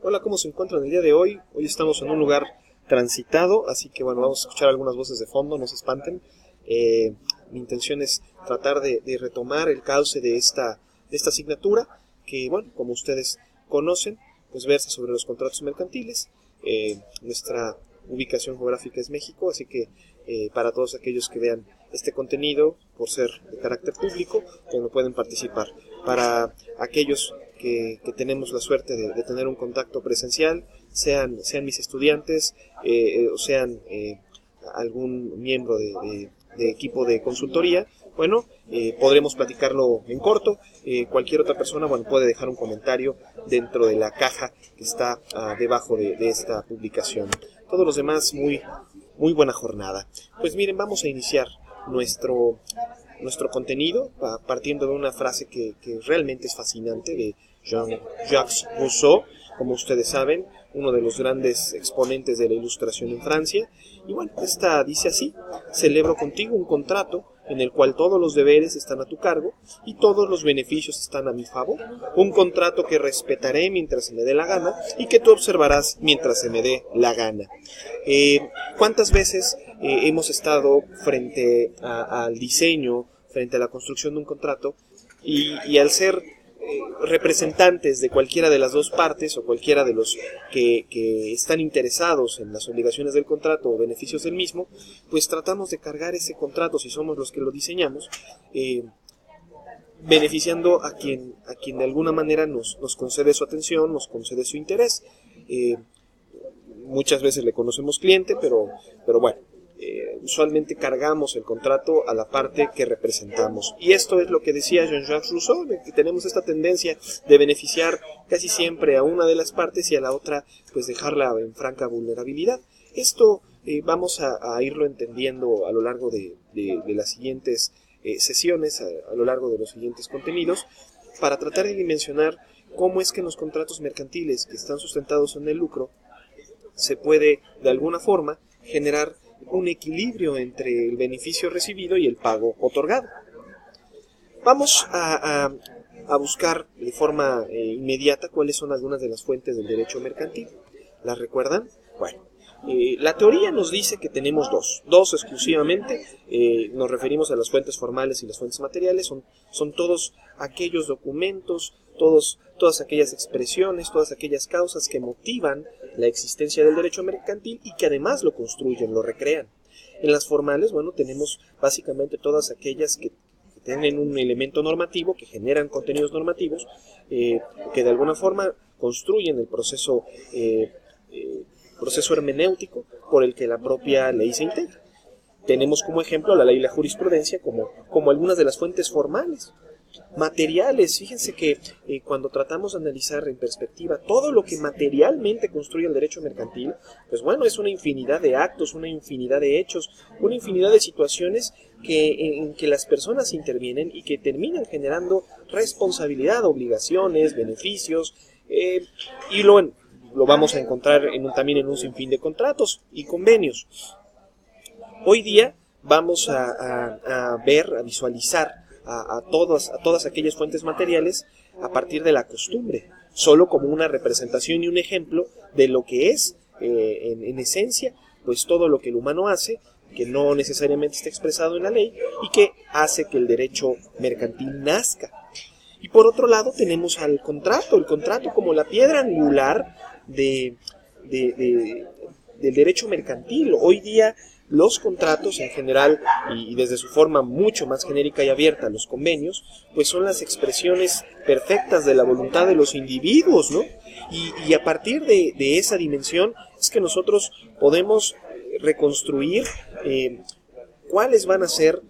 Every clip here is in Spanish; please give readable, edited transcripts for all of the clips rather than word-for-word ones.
Hola, ¿cómo se encuentran el día de hoy? Hoy estamos en un lugar transitado, así que bueno, vamos a escuchar algunas voces de fondo, no se espanten. Mi intención es tratar de retomar el cauce de esta asignatura, que bueno, como ustedes conocen, pues versa sobre los contratos mercantiles. Nuestra ubicación geográfica es México, así que para todos aquellos que vean este contenido, por ser de carácter público, pues no pueden participar. Para aquellos que tenemos la suerte de tener un contacto presencial, sean mis estudiantes o sean algún miembro de equipo de consultoría, bueno, podremos platicarlo en corto. Cualquier otra persona, bueno, puede dejar un comentario dentro de la caja que está debajo de esta publicación. Todos los demás, muy buena jornada. Pues miren, vamos a iniciar nuestro contenido partiendo de una frase que realmente es fascinante de Jean-Jacques Rousseau, como ustedes saben, uno de los grandes exponentes de la Ilustración en Francia. Y bueno, esta dice así: celebro contigo un contrato en el cual todos los deberes están a tu cargo y todos los beneficios están a mi favor. Un contrato que respetaré mientras se me dé la gana y que tú observarás mientras se me dé la gana. ¿Cuántas veces hemos estado frente al diseño, frente a la construcción de un contrato y al ser representantes de cualquiera de las dos partes o cualquiera de los que están interesados en las obligaciones del contrato o beneficios del mismo, pues tratamos de cargar ese contrato, si somos los que lo diseñamos, beneficiando a quien de alguna manera nos concede su atención, nos concede su interés. Muchas veces le conocemos cliente, pero bueno, usualmente cargamos el contrato a la parte que representamos. Y esto es lo que decía Jean-Jacques Rousseau, de que tenemos esta tendencia de beneficiar casi siempre a una de las partes y a la otra pues dejarla en franca vulnerabilidad. Esto vamos a irlo entendiendo a lo largo de las siguientes sesiones, a lo largo de los siguientes contenidos, para tratar de dimensionar cómo es que en los contratos mercantiles que están sustentados en el lucro se puede de alguna forma generar un equilibrio entre el beneficio recibido y el pago otorgado. Vamos a buscar de forma inmediata cuáles son algunas de las fuentes del derecho mercantil. ¿Las recuerdan? Bueno, la teoría nos dice que tenemos dos exclusivamente. Nos referimos a las fuentes formales y las fuentes materiales. Son todos aquellos documentos, todas aquellas expresiones, todas aquellas causas que motivan la existencia del derecho mercantil y que además lo construyen, lo recrean. En las formales, bueno, tenemos básicamente todas aquellas que tienen un elemento normativo, que generan contenidos normativos, que de alguna forma construyen el proceso hermenéutico por el que la propia ley se integra. Tenemos como ejemplo la ley y la jurisprudencia como algunas de las fuentes formales. Materiales, fíjense que cuando tratamos de analizar en perspectiva todo lo que materialmente construye el derecho mercantil, pues bueno, es una infinidad de actos, una infinidad de hechos, una infinidad de situaciones en que las personas intervienen y que terminan generando responsabilidad, obligaciones, beneficios, y lo vamos a encontrar también en un sinfín de contratos y convenios. Hoy día vamos a ver, a visualizar a todas aquellas fuentes materiales a partir de la costumbre, solo como una representación y un ejemplo de lo que es, en esencia, pues todo lo que el humano hace, que no necesariamente está expresado en la ley y que hace que el derecho mercantil nazca. Y por otro lado tenemos al contrato, el contrato como la piedra angular del derecho mercantil. Hoy día los contratos en general, y desde su forma mucho más genérica y abierta, los convenios, pues son las expresiones perfectas de la voluntad de los individuos, ¿no? Y a partir de esa dimensión es que nosotros podemos reconstruir cuáles van a ser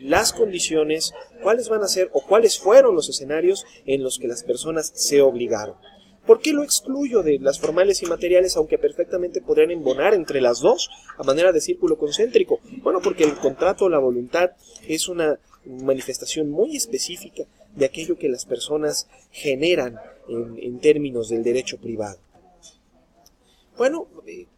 las condiciones, cuáles van a ser o cuáles fueron los escenarios en los que las personas se obligaron. ¿Por qué lo excluyo de las formales y materiales, aunque perfectamente podrían embonar entre las dos a manera de círculo concéntrico? Bueno, porque el contrato o la voluntad es una manifestación muy específica de aquello que las personas generan en términos del derecho privado. Bueno,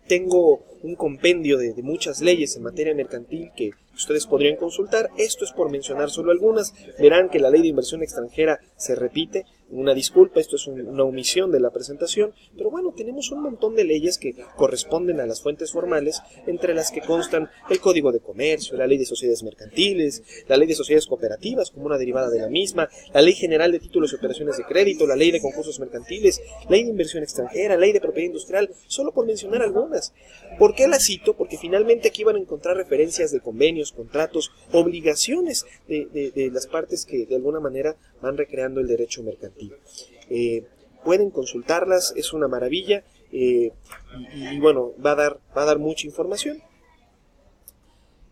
tengo un compendio de muchas leyes en materia mercantil que ustedes podrían consultar. Esto es por mencionar solo algunas. Verán que la ley de inversión extranjera se repite Una disculpa, esto es una omisión de la presentación, pero bueno, tenemos un montón de leyes que corresponden a las fuentes formales, entre las que constan el Código de Comercio, la Ley de Sociedades Mercantiles, la Ley de Sociedades Cooperativas como una derivada de la misma, la Ley General de Títulos y Operaciones de Crédito, la Ley de Concursos Mercantiles, Ley de Inversión Extranjera, Ley de Propiedad Industrial, solo por mencionar algunas. ¿Por qué las cito? Porque finalmente aquí van a encontrar referencias de convenios, contratos, obligaciones de las partes que de alguna manera van recreando el derecho mercantil. Pueden consultarlas, es una maravilla, y bueno, va a dar mucha información.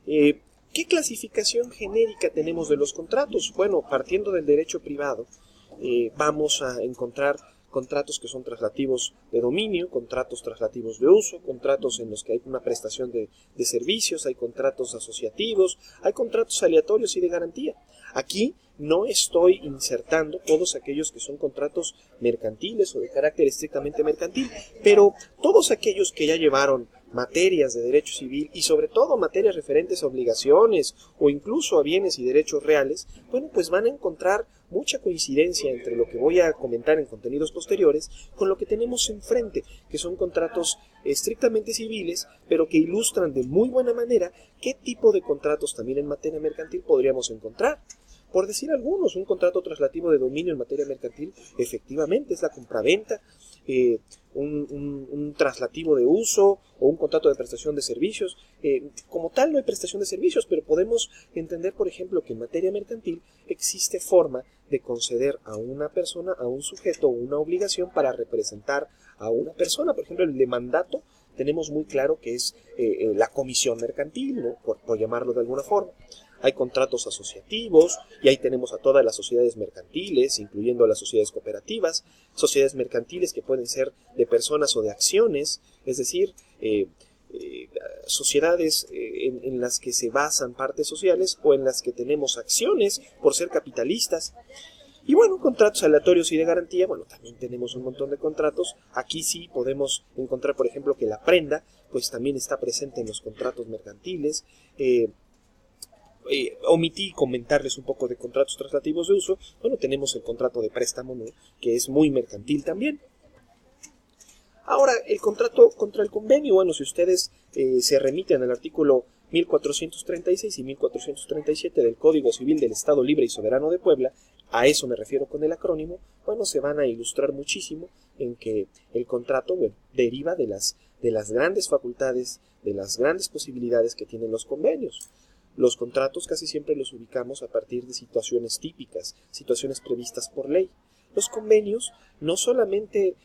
¿Qué clasificación genérica tenemos de los contratos? Bueno, partiendo del derecho privado, vamos a encontrar contratos que son traslativos de dominio, contratos traslativos de uso, contratos en los que hay una prestación de servicios, hay contratos asociativos, hay contratos aleatorios y de garantía. Aquí no estoy insertando todos aquellos que son contratos mercantiles o de carácter estrictamente mercantil, pero todos aquellos que ya llevaron materias de derecho civil y sobre todo materias referentes a obligaciones o incluso a bienes y derechos reales, bueno, pues van a encontrar mucha coincidencia entre lo que voy a comentar en contenidos posteriores con lo que tenemos enfrente, que son contratos estrictamente civiles, pero que ilustran de muy buena manera qué tipo de contratos también en materia mercantil podríamos encontrar. Por decir algunos, un contrato traslativo de dominio en materia mercantil efectivamente es la compraventa, un traslativo de uso o un contrato de prestación de servicios. Como tal no hay prestación de servicios, pero podemos entender, por ejemplo, que en materia mercantil existe forma de conceder a una persona, a un sujeto, una obligación para representar a una persona. Por ejemplo, el de mandato tenemos muy claro que es la comisión mercantil, ¿no? por llamarlo de alguna forma. Hay contratos asociativos y ahí tenemos a todas las sociedades mercantiles, incluyendo las sociedades cooperativas, sociedades mercantiles que pueden ser de personas o de acciones, es decir, sociedades en las que se basan partes sociales o en las que tenemos acciones por ser capitalistas. Y bueno, contratos aleatorios y de garantía, bueno, también tenemos un montón de contratos. Aquí sí podemos encontrar, por ejemplo, que la prenda, pues también está presente en los contratos mercantiles. Omití comentarles un poco de contratos traslativos de uso. Bueno, tenemos el contrato de préstamo, ¿no?, que es muy mercantil también. Ahora, el contrato contra el convenio, bueno, si ustedes se remiten al artículo 1436 y 1437 del Código Civil del Estado Libre y Soberano de Puebla, a eso me refiero con el acrónimo, bueno, se van a ilustrar muchísimo en que el contrato, bueno, deriva de las grandes facultades, de las grandes posibilidades que tienen los convenios. Los contratos casi siempre los ubicamos a partir de situaciones típicas, situaciones previstas por ley. Los convenios no solamente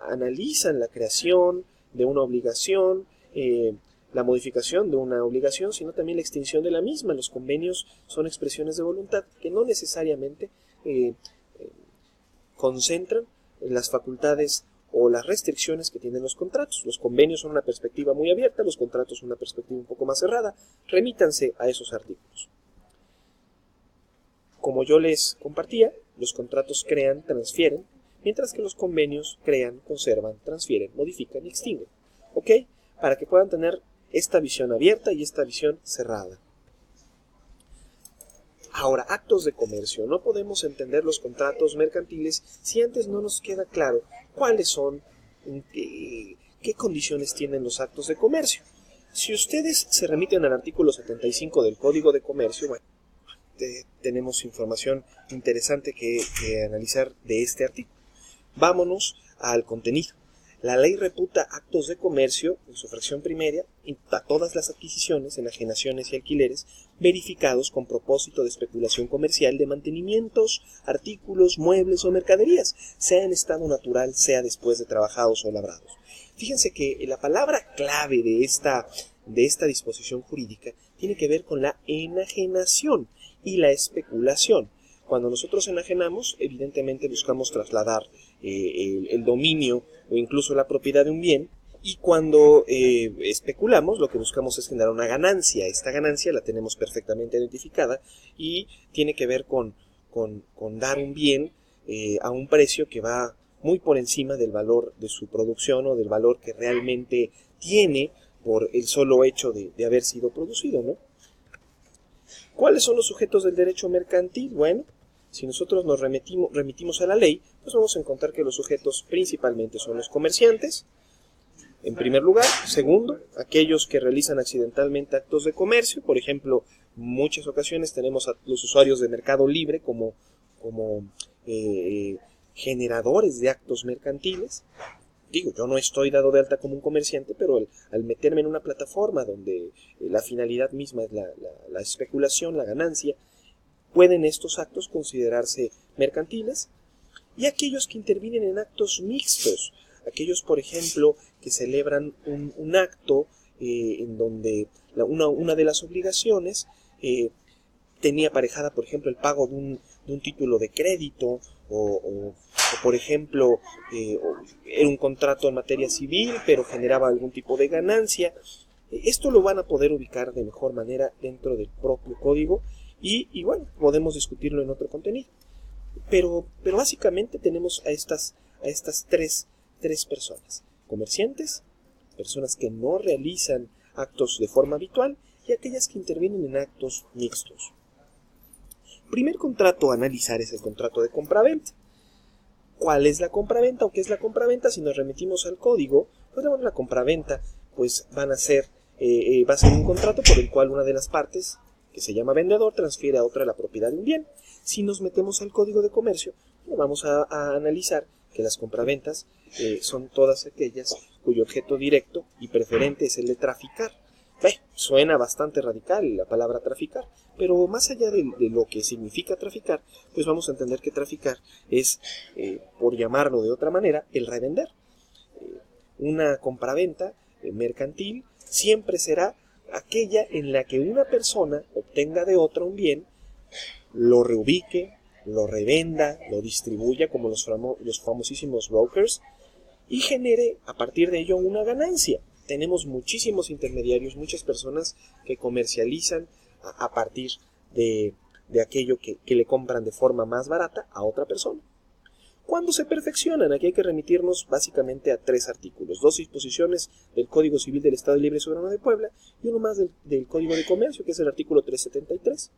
analizan la creación de una obligación, la modificación de una obligación, sino también la extinción de la misma. Los convenios son expresiones de voluntad que no necesariamente concentran las facultades o las restricciones que tienen los contratos. Los convenios son una perspectiva muy abierta, los contratos son una perspectiva un poco más cerrada. Remítanse a esos artículos. Como yo les compartía, los contratos crean, transfieren, mientras que los convenios crean, conservan, transfieren, modifican y extinguen. ¿Ok? Para que puedan tener esta visión abierta y esta visión cerrada. Ahora, actos de comercio. No podemos entender los contratos mercantiles si antes no nos queda claro cuáles son, qué condiciones tienen los actos de comercio. Si ustedes se remiten al artículo 75 del Código de Comercio, bueno, tenemos información interesante que analizar de este artículo. Vámonos al contenido. La ley reputa actos de comercio, en su fracción primera, a todas las adquisiciones, enajenaciones y alquileres verificados con propósito de especulación comercial de mantenimientos, artículos, muebles o mercaderías, sea en estado natural, sea después de trabajados o labrados. Fíjense que la palabra clave de esta disposición jurídica tiene que ver con la enajenación y la especulación. Cuando nosotros enajenamos, evidentemente buscamos trasladar el dominio o incluso la propiedad de un bien, y cuando especulamos, lo que buscamos es generar una ganancia. Esta ganancia la tenemos perfectamente identificada y tiene que ver con dar un bien a un precio que va muy por encima del valor de su producción o del valor que realmente tiene por el solo hecho de haber sido producido, ¿no? ¿Cuáles son los sujetos del derecho mercantil? Bueno, Si nosotros nos remitimos a la ley, pues vamos a encontrar que los sujetos principalmente son los comerciantes, en primer lugar. Segundo, aquellos que realizan accidentalmente actos de comercio. Por ejemplo, muchas ocasiones tenemos a los usuarios de Mercado Libre como generadores de actos mercantiles. Digo, yo no estoy dado de alta como un comerciante, pero al meterme en una plataforma donde la finalidad misma es la especulación, la ganancia, pueden estos actos considerarse mercantiles. Y aquellos que intervienen en actos mixtos, aquellos, por ejemplo, que celebran un acto en donde una de las obligaciones tenía aparejada, por ejemplo, el pago de un título de crédito, o por ejemplo, era un contrato en materia civil, pero generaba algún tipo de ganancia. Esto lo van a poder ubicar de mejor manera dentro del propio código y bueno, podemos discutirlo en otro contenido. Pero básicamente tenemos a estas tres personas: comerciantes, personas que no realizan actos de forma habitual y aquellas que intervienen en actos mixtos. Primer contrato a analizar es el contrato de compraventa. ¿Cuál es la compraventa o qué es la compraventa? Si nos remitimos al código, pues la compraventa pues va a ser un contrato por el cual una de las partes, que se llama vendedor, transfiere a otra la propiedad de un bien. Si nos metemos al código de comercio, pues vamos a analizar que las compraventas son todas aquellas cuyo objeto directo y preferente es el de traficar. Suena bastante radical la palabra traficar, pero más allá de lo que significa traficar, pues vamos a entender que traficar es, por llamarlo de otra manera, el revender. Una compraventa mercantil siempre será aquella en la que una persona obtenga de otra un bien, lo reubique, lo revenda, lo distribuya como los famosísimos brokers y genere a partir de ello una ganancia. Tenemos muchísimos intermediarios, muchas personas que comercializan a partir de aquello que le compran de forma más barata a otra persona. ¿Cuándo se perfeccionan? Aquí hay que remitirnos básicamente a 3 artículos, 2 disposiciones del Código Civil del Estado Libre y Soberano de Puebla y uno más del Código de Comercio, que es el artículo 373.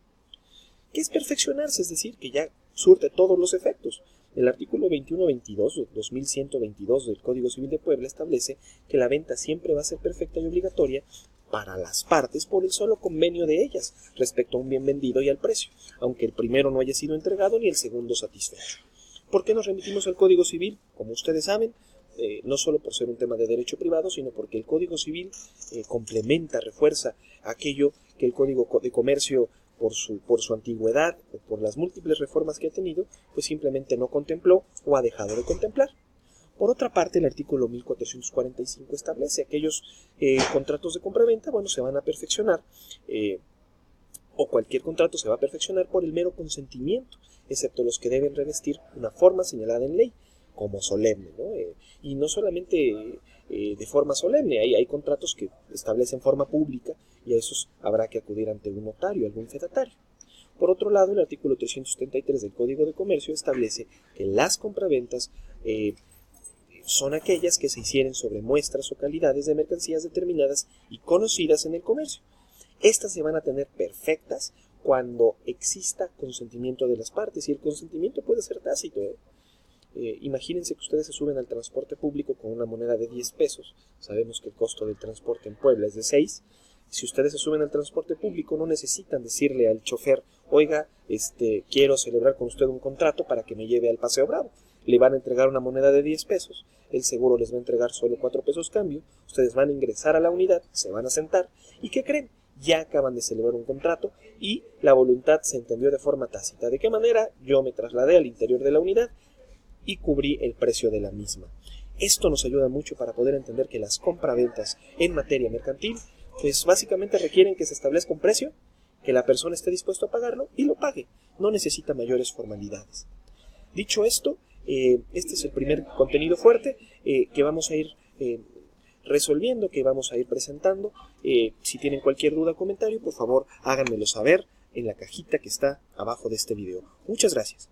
¿Qué es perfeccionarse? Es decir, que ya surte todos los efectos. El artículo 2122 del Código Civil de Puebla establece que la venta siempre va a ser perfecta y obligatoria para las partes por el solo convenio de ellas respecto a un bien vendido y al precio, aunque el primero no haya sido entregado ni el segundo satisfecho. ¿Por qué nos remitimos al Código Civil? Como ustedes saben, no solo por ser un tema de derecho privado, sino porque el Código Civil complementa, refuerza aquello que el Código de Comercio, por su antigüedad o por las múltiples reformas que ha tenido, pues simplemente no contempló o ha dejado de contemplar. Por otra parte, el artículo 1445 establece aquellos contratos de compraventa, se van a perfeccionar, o cualquier contrato se va a perfeccionar por el mero consentimiento, excepto los que deben revestir una forma señalada en ley, como solemne, ¿no? Y no solamente de forma solemne, hay contratos que establecen forma pública y a esos habrá que acudir ante un notario, algún fedatario. Por otro lado, el artículo 373 del Código de Comercio establece que las compraventas son aquellas que se hicieren sobre muestras o calidades de mercancías determinadas y conocidas en el comercio. Estas se van a tener perfectas cuando exista consentimiento de las partes, y el consentimiento puede ser tácito. Imagínense que ustedes se suben al transporte público con una moneda de 10 pesos. Sabemos que el costo del transporte en Puebla es de 6. Si ustedes se suben al transporte público, no necesitan decirle al chofer: oiga, quiero celebrar con usted un contrato para que me lleve al Paseo Bravo. Le van a entregar una moneda de 10 pesos, el seguro les va a entregar solo 4 pesos cambio, ustedes van a ingresar a la unidad, se van a sentar, ¿y qué creen? Ya acaban de celebrar un contrato y la voluntad se entendió de forma tácita. ¿De qué manera? Yo me trasladé al interior de la unidad y cubrí el precio de la misma. Esto nos ayuda mucho para poder entender que las compraventas en materia mercantil pues básicamente requieren que se establezca un precio, que la persona esté dispuesto a pagarlo y lo pague. No necesita mayores formalidades. Dicho esto, este es el primer contenido fuerte que vamos a ir resolviendo, que vamos a ir presentando. Si tienen cualquier duda o comentario, por favor háganmelo saber en la cajita que está abajo de este video. Muchas gracias.